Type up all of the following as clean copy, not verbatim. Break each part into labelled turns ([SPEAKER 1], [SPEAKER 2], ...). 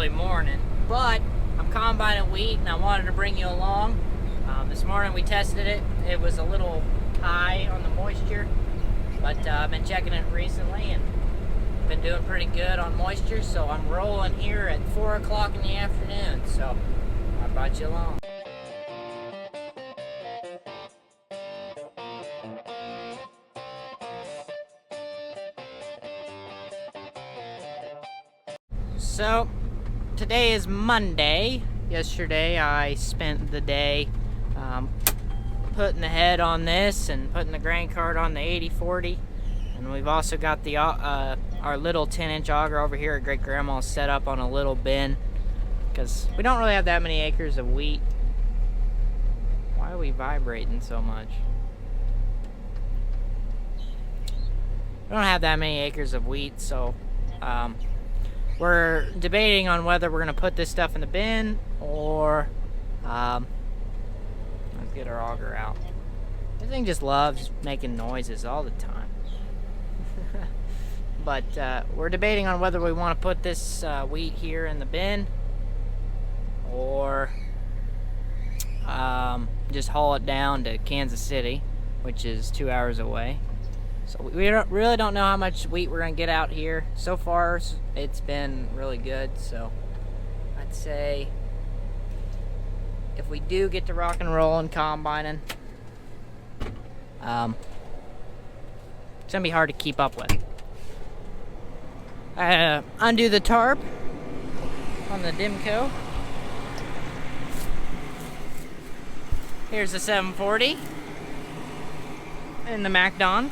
[SPEAKER 1] early morning, but I'm combining wheat and I wanted to bring you along. This morning we tested it. It was a little high on the moisture, but I've been checking it recently and been doing pretty good on moisture, so I'm rolling here at 4 o'clock in the afternoon, so I brought you along. So today is Monday. Yesterday I spent the day putting the head on this and putting the grain cart on the 8040, and we've also got the our little 10-inch auger over here at Great Grandma's set up on a little bin because we don't really have that many acres of wheat. Why are we vibrating so much? We don't have that many acres of wheat, so we're debating on whether we're going to put this stuff in the bin or let's get our auger out. This thing just loves making noises all the time. But we're debating on whether we want to put this wheat here in the bin or just haul it down to Kansas City, which is 2 hours away. So we really don't know how much wheat we're going to get out here. So far, it's been really good. So I'd say if we do get to rock and roll and combining, it's going to be hard to keep up with. Undo the tarp on the Dimco. Here's the 740 and the MacDon.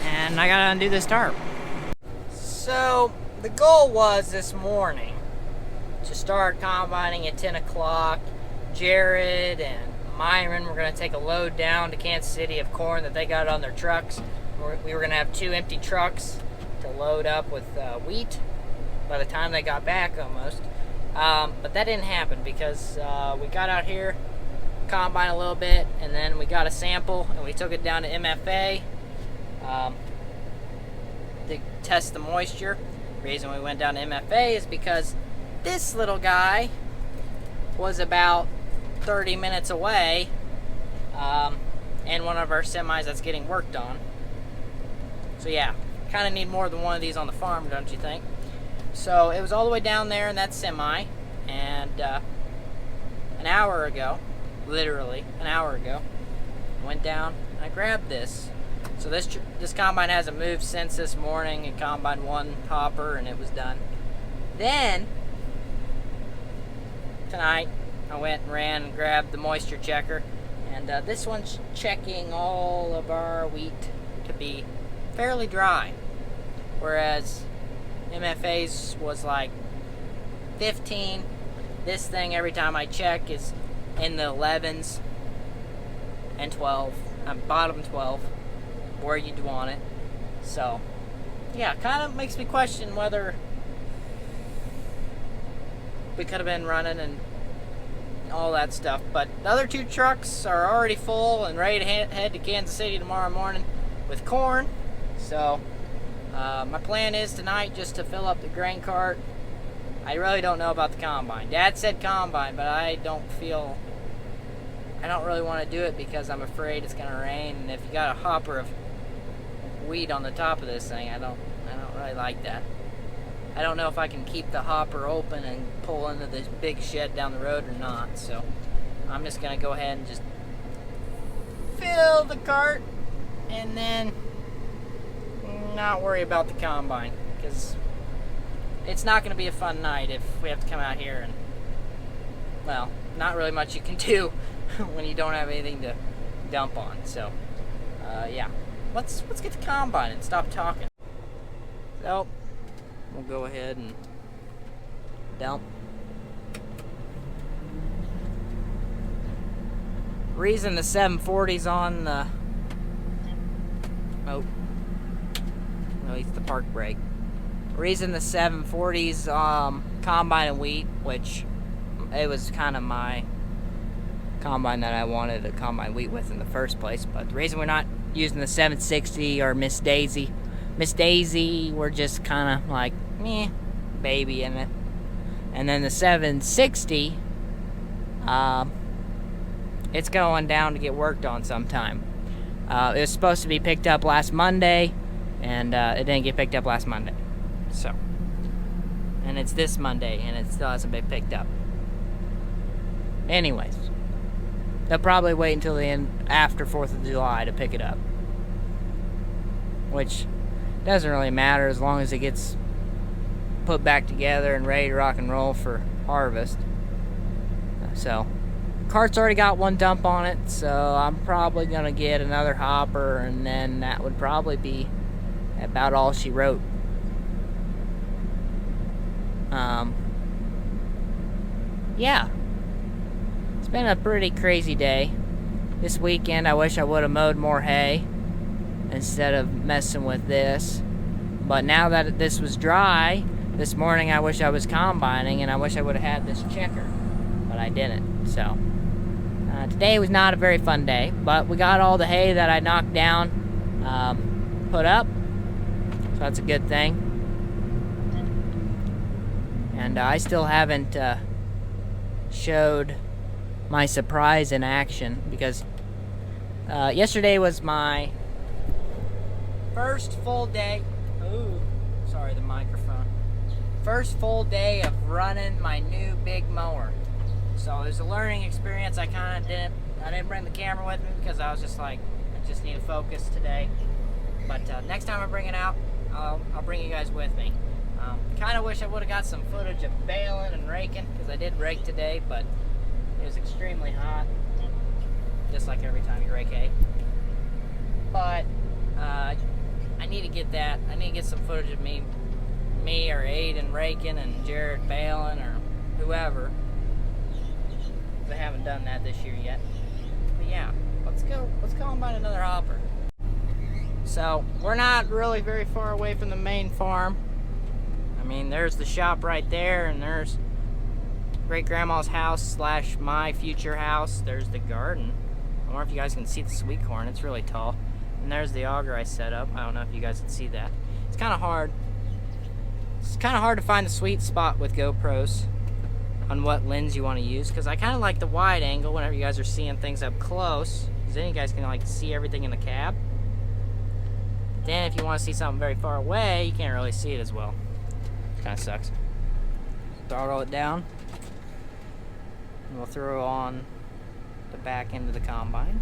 [SPEAKER 1] And I gotta undo this tarp. So the goal was this morning to start combining at 10 o'clock. Jared and Myron were gonna take a load down to Kansas City of corn that they got on their trucks. We were gonna have 2 empty trucks to load up with wheat by the time they got back almost. But that didn't happen because we got out here, combine a little bit, and then we got a sample and we took it down to MFA to test the moisture. The reason we went down to MFA is because this little guy was about 30 minutes away and one of our semis that's getting worked on. So yeah, kind of need more than one of these on the farm, don't you think? So it was all the way down there in that semi, and an hour ago, literally an hour ago, I went down and I grabbed this. So this combine hasn't moved since this morning. It combined one hopper and it was done. Then tonight I went and ran and grabbed the moisture checker, and this one's checking all of our wheat to be fairly dry, whereas MFA's was like 15. This thing, every time I check, is in the 11s and 12, bottom 12, where you'd want it. So yeah, kind of makes me question whether we could have been running and all that stuff. But the other 2 trucks are already full and ready to head to Kansas City tomorrow morning with corn. So my plan is tonight just to fill up the grain cart. I really don't know about the combine. Dad said combine, but I don't really want to do it because I'm afraid it's going to rain, and if you got a hopper of wheat on the top of this thing, I don't really like that. I don't know if I can keep the hopper open and pull into this big shed down the road or not, so I'm just going to go ahead and just fill the cart and then not worry about the combine, because it's not going to be a fun night if we have to come out here and, well, not really much you can do when you don't have anything to dump on. So yeah, let's get the combine and stop talking. So we'll go ahead and dump. Reason the 740's on the it's the park brake. Reason the 740's combine and wheat, which it was kind of my combine that I wanted to combine wheat with in the first place, but the reason we're not using the 760 or Miss Daisy Miss Daisy, we're just kind of like, meh, baby in it. And then the 760, it's going down to get worked on sometime. It was supposed to be picked up last Monday, and it didn't get picked up last Monday. So, and it's this Monday, and it still hasn't been picked up. Anyways, they'll probably wait until the end after 4th of July to pick it up, which doesn't really matter as long as it gets put back together and ready to rock and roll for harvest. So, cart's already got one dump on it, so I'm probably gonna get another hopper, and then that would probably be about all she wrote. Yeah, it's been a pretty crazy day. This weekend I wish I would have mowed more hay instead of messing with this, but now that this was dry this morning, I wish I was combining, and I wish I would have had this checker, but I didn't. So today was not a very fun day, but we got all the hay that I knocked down put up, so that's a good thing. And I still haven't showed my surprise in action, because yesterday was my first full day. Ooh, sorry, the microphone. First full day of running my new big mower. So it was a learning experience. I didn't bring the camera with me because I was just like, I just need to focus today. But next time I bring it out, I'll bring you guys with me. Kind of wish I would have got some footage of baling and raking, because I did rake today, but it was extremely hot, just like every time you rake hay. But I need to get that. I need to get some footage of me or Aden raking and Jared baling or whoever. I haven't done that this year yet. But yeah, let's go and find another hopper. So we're not really very far away from the main farm. I mean, there's the shop right there, and there's great grandma's house / my future house. There's the garden. I wonder if you guys can see the sweet corn. It's really tall. And there's the auger I set up. I don't know if you guys can see that. It's kind of hard. It's kind of hard to find the sweet spot with GoPros on what lens you want to use, because I kind of like the wide angle whenever you guys are seeing things up close, because then you guys can like see everything in the cab. Then if you want to see something very far away, you can't really see it as well. Kind of sucks. Throttle it down, and we'll throw on the back end of the combine.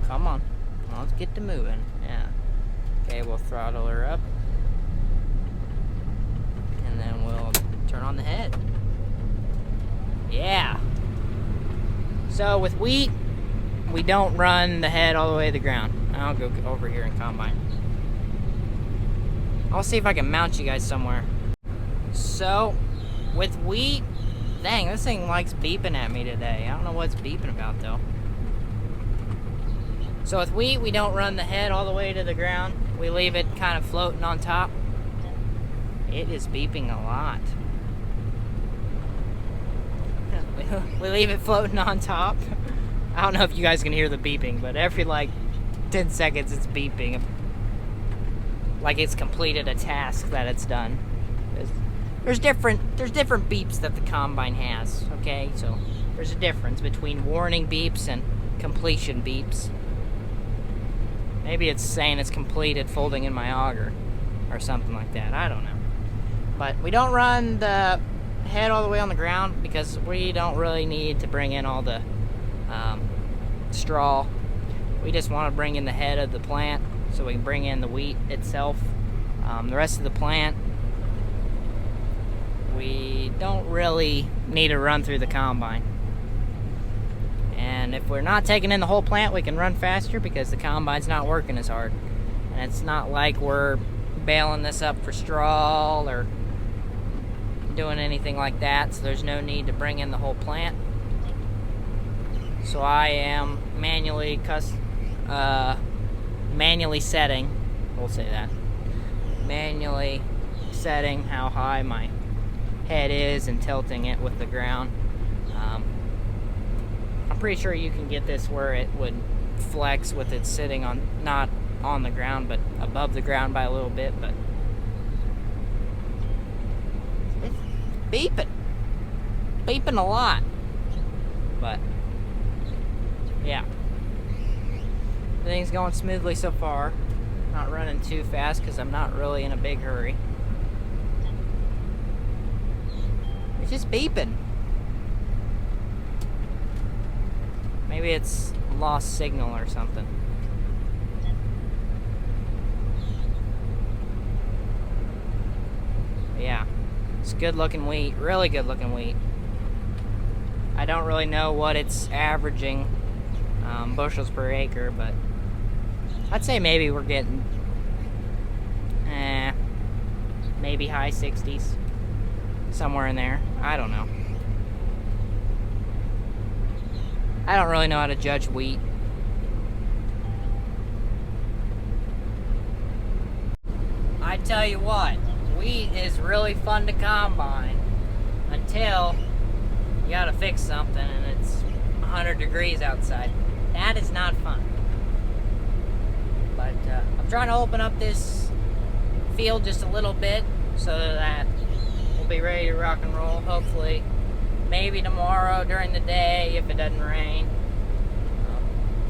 [SPEAKER 1] Come on, let's get to moving. Yeah. Okay, we'll throttle her up, and then we'll turn on the head. Yeah. So with wheat, we don't run the head all the way to the ground. I'll go over here and combine. I'll see if I can mount you guys somewhere. So, with wheat, dang, this thing likes beeping at me today. I don't know what it's beeping about, though. So with wheat, we don't run the head all the way to the ground. We leave it kind of floating on top. It is beeping a lot. We leave it floating on top. I don't know if you guys can hear the beeping, but every like 10 seconds it's beeping. Like it's completed a task that it's done. There's different beeps that the combine has, okay? So there's a difference between warning beeps and completion beeps. Maybe it's saying it's completed folding in my auger or something like that. I don't know. But we don't run the head all the way on the ground because we don't really need to bring in all the straw. We just want to bring in the head of the plant so we can bring in the wheat itself. The rest of the plant, we don't really need to run through the combine. And if we're not taking in the whole plant, we can run faster because the combine's not working as hard. And it's not like we're baling this up for straw or doing anything like that, so there's no need to bring in the whole plant. So I am manually setting, we'll say that, manually setting how high my head is and tilting it with the ground. I'm pretty sure you can get this where it would flex with it sitting on, not on the ground, but above the ground by a little bit, but it's beeping a lot. But yeah, everything's going smoothly so far. Not running too fast because I'm not really in a big hurry. It's just beeping. Maybe it's lost signal or something. Yeah, it's good looking wheat, really good looking wheat. I don't really know what it's averaging bushels per acre, but I'd say maybe we're getting maybe high 60s, somewhere in there. I don't know. I don't really know how to judge wheat. I tell you what, wheat is really fun to combine until you gotta fix something and it's 100 degrees outside. That is not fun. But I'm trying to open up this field just a little bit so that we'll be ready to rock and roll, hopefully. Maybe tomorrow during the day if it doesn't rain.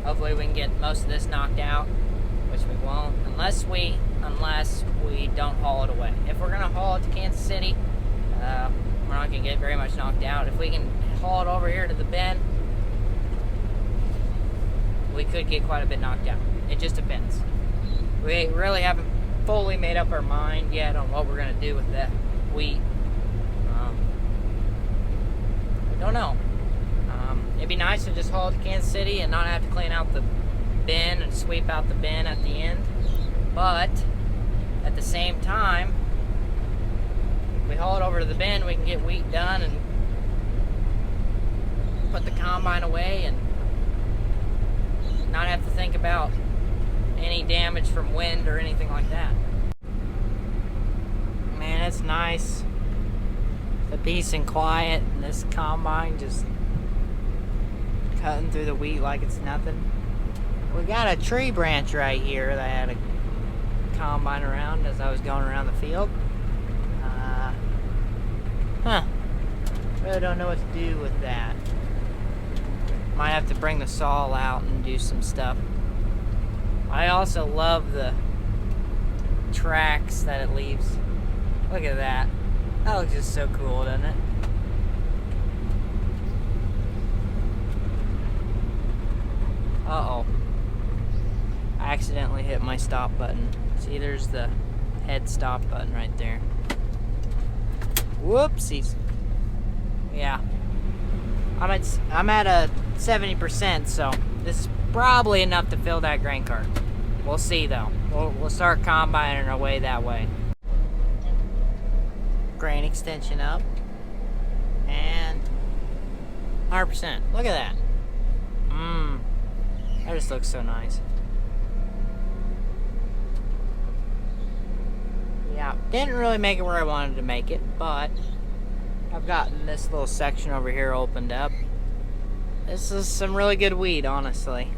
[SPEAKER 1] Hopefully we can get most of this knocked out, which we won't, unless we don't haul it away. If we're gonna haul it to Kansas City, we're not gonna get very much knocked out. If we can haul it over here to the bin, we could get quite a bit knocked out. It just depends. We really haven't fully made up our mind yet on what we're gonna do with that wheat. Don't know. It'd be nice to just haul it to Kansas City and not have to clean out the bin and sweep out the bin at the end. But at the same time, if we haul it over to the bin, we can get wheat done and put the combine away and not have to think about any damage from wind or anything like that. Man, it's nice. The peace and quiet, and this combine just cutting through the wheat like it's nothing. We got a tree branch right here that I had a combine around as I was going around the field. Really don't know what to do with that. Might have to bring the saw out and do some stuff. I also love the tracks that it leaves. Look at that. That looks just so cool, doesn't it? Uh-oh. I accidentally hit my stop button. See, there's the head stop button right there. Whoopsies. Yeah. I'm at a 70%, so this is probably enough to fill that grain cart. We'll see, though. We'll start combining our way that way. Grain extension up, and 100%. Look at that. That just looks so nice. Yeah, didn't really make it where I wanted to make it, but I've gotten this little section over here opened up. This is some really good wheat, honestly.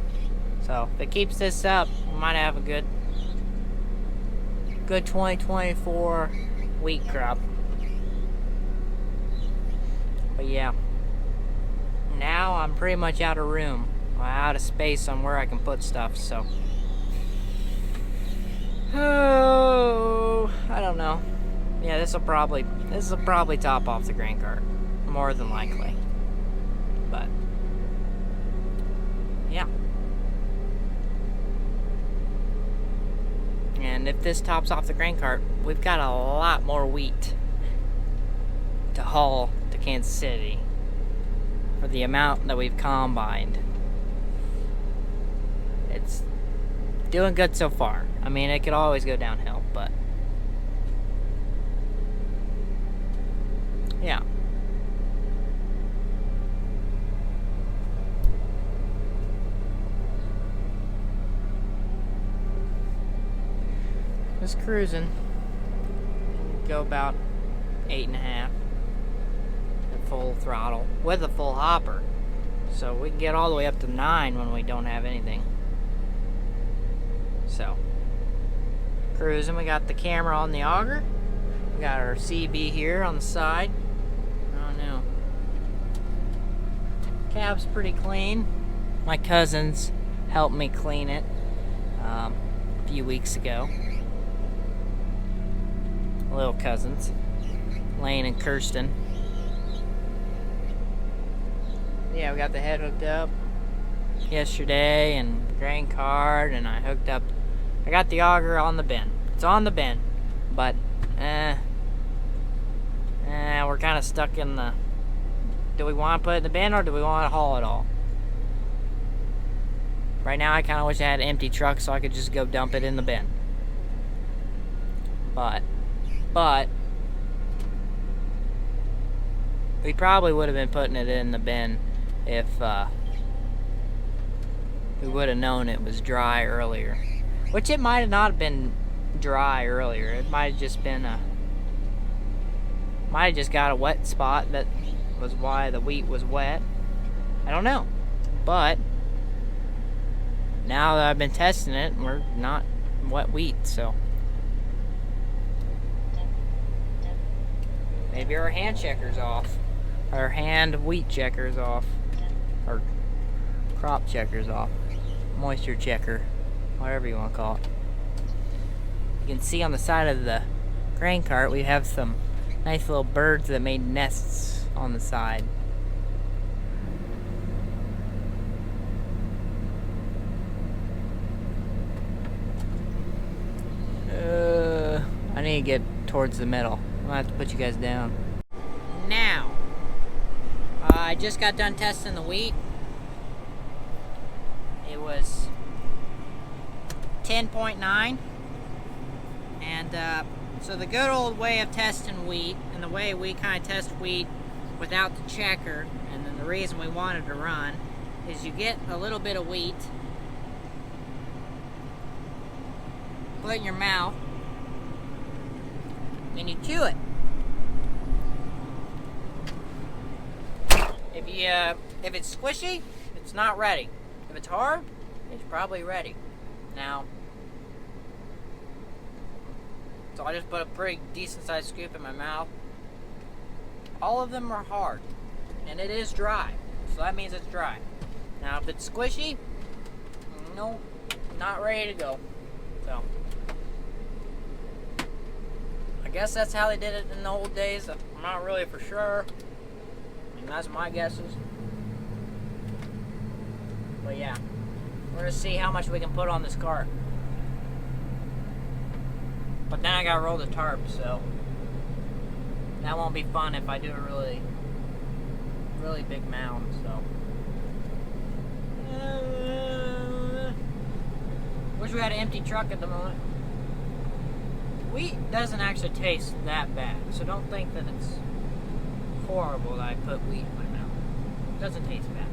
[SPEAKER 1] So if it keeps this up, we might have a good 2024 wheat crop. But yeah, now I'm pretty much out of room, out of space on where I can put stuff, so. Oh, I don't know. Yeah, this will probably top off the grain cart, more than likely. But yeah. And if this tops off the grain cart, we've got a lot more wheat to haul to Kansas City for the amount that we've combined. It's doing good so far. I mean, it could always go downhill, but yeah. Just cruising. Go about 8.5 at full throttle with a full hopper, so we can get all the way up to 9 when we don't have anything. So, cruising. We got the camera on the auger. We got our CB here on the side. Oh no. Cab's pretty clean. My cousins helped me clean it a few weeks ago. Little cousins, Lane and Kirsten. Yeah, we got the head hooked up yesterday and grain cart, and I got the auger on the bin. It's on the bin, but we're kind of stuck in the, do we want to put it in the bin or do we want to haul it all? Right now I kind of wish I had an empty truck so I could just go dump it in the bin. But we probably would have been putting it in the bin if we would have known it was dry earlier. Which it might have not been dry earlier. It might have just been might have just got a wet spot that was why the wheat was wet. I don't know. But now that I've been testing it, we're not wet wheat, so maybe our hand checker's off. Our hand wheat checker's off. Or crop checker's off. Moisture checker. Whatever you want to call it. You can see on the side of the grain cart we have some nice little birds that made nests on the side. I need to get towards the middle. I'm gonna have to put you guys down. Now, I just got done testing the wheat. It was 10.9. And so the good old way of testing wheat, and the way we kind of test wheat without the checker, and then the reason we wanted to run, is you get a little bit of wheat, put it in your mouth, and you chew it. If it's squishy, it's not ready. If it's hard, it's probably ready. Now, so I just put a pretty decent sized scoop in my mouth. All of them are hard, and it is dry, so that means it's dry. Now, if it's squishy, no, not ready to go. So, I guess that's how they did it in the old days. I'm not really for sure. I mean, that's my guesses. But yeah, we're gonna see how much we can put on this cart. But then I gotta roll the tarp, so that won't be fun if I do a really, really big mound. So, wish we had an empty truck at the moment. Wheat doesn't actually taste that bad, so don't think that it's horrible that I put wheat in my mouth. It doesn't taste bad.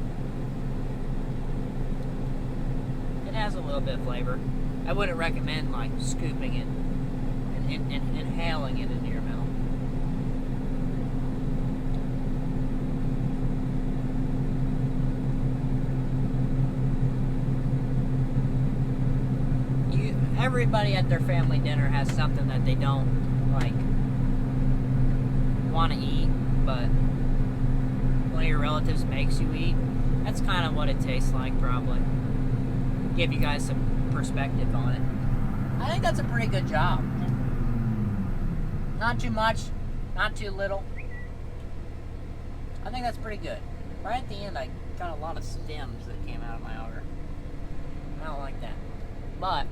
[SPEAKER 1] It has a little bit of flavor. I wouldn't recommend like scooping it and inhaling it into your mouth. Everybody at their family dinner has something that they don't like want to eat, but one of your relatives makes you eat. That's kind of what it tastes like, probably. Give you guys some perspective on it. I think that's a pretty good job. Not too much, not too little. I think that's pretty good. Right at the end, I got a lot of stems that came out of my auger. I don't like that. But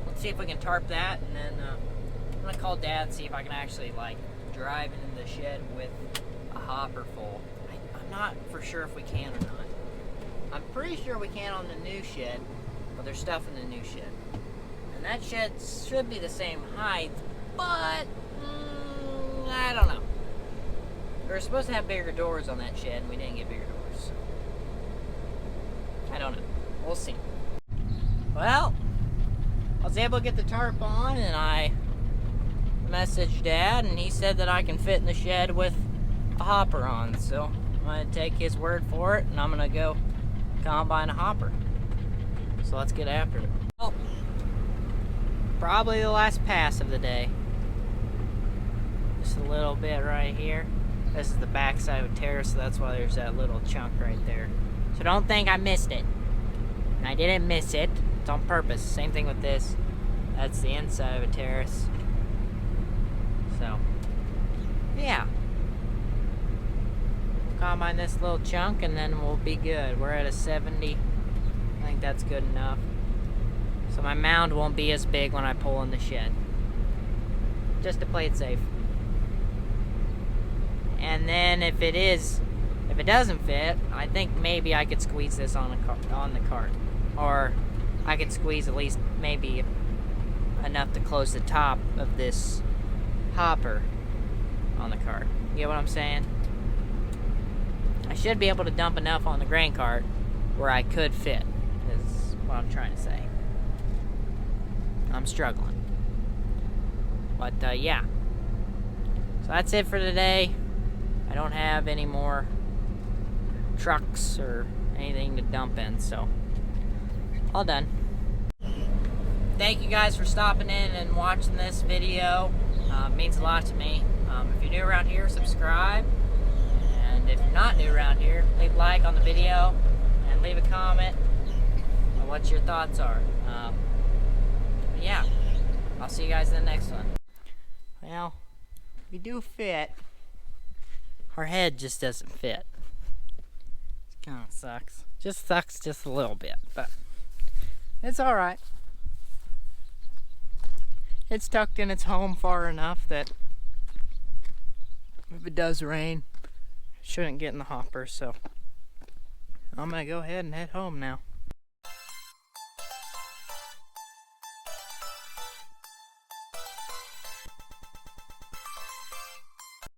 [SPEAKER 1] let's see if we can tarp that, and then I'm gonna call Dad and see if I can actually like drive into the shed with a hopper full. I'm not for sure if we can or not. I'm pretty sure we can on the new shed, but there's stuff in the new shed. And that shed should be the same height, but I don't know. We were supposed to have bigger doors on that shed, and we didn't get bigger doors. So I don't know. We'll see. Well, I was able to get the tarp on, and I messaged Dad, and he said that I can fit in the shed with a hopper on. So I'm going to take his word for it, and I'm going to go combine a hopper. So let's get after it. Oh, probably the last pass of the day. Just a little bit right here. This is the back side of a terrace, so that's why there's that little chunk right there. So don't think I missed it. And I didn't miss it. It's on purpose. Same thing with this. That's the inside of a terrace. So, yeah. Combine this little chunk and then we'll be good. We're at a 70. I think that's good enough. So my mound won't be as big when I pull in the shed. Just to play it safe. And then if it doesn't fit, I think maybe I could squeeze this on the cart. Or I could squeeze at least maybe enough to close the top of this hopper on the cart. You get what I'm saying? I should be able to dump enough on the grain cart where I could fit, is what I'm trying to say. I'm struggling. But yeah. So that's it for today. I don't have any more trucks or anything to dump in, so all done. Thank you guys for stopping in and watching this video. It means a lot to me. If you're new around here, subscribe. And if you're not new around here, leave a like on the video and leave a comment on what your thoughts are. Yeah, I'll see you guys in the next one. Well, we do fit. Our head just doesn't fit. It kind of sucks. Just sucks just a little bit, but it's alright. It's tucked in its home far enough that if it does rain, it shouldn't get in the hopper, so I'm gonna go ahead and head home now.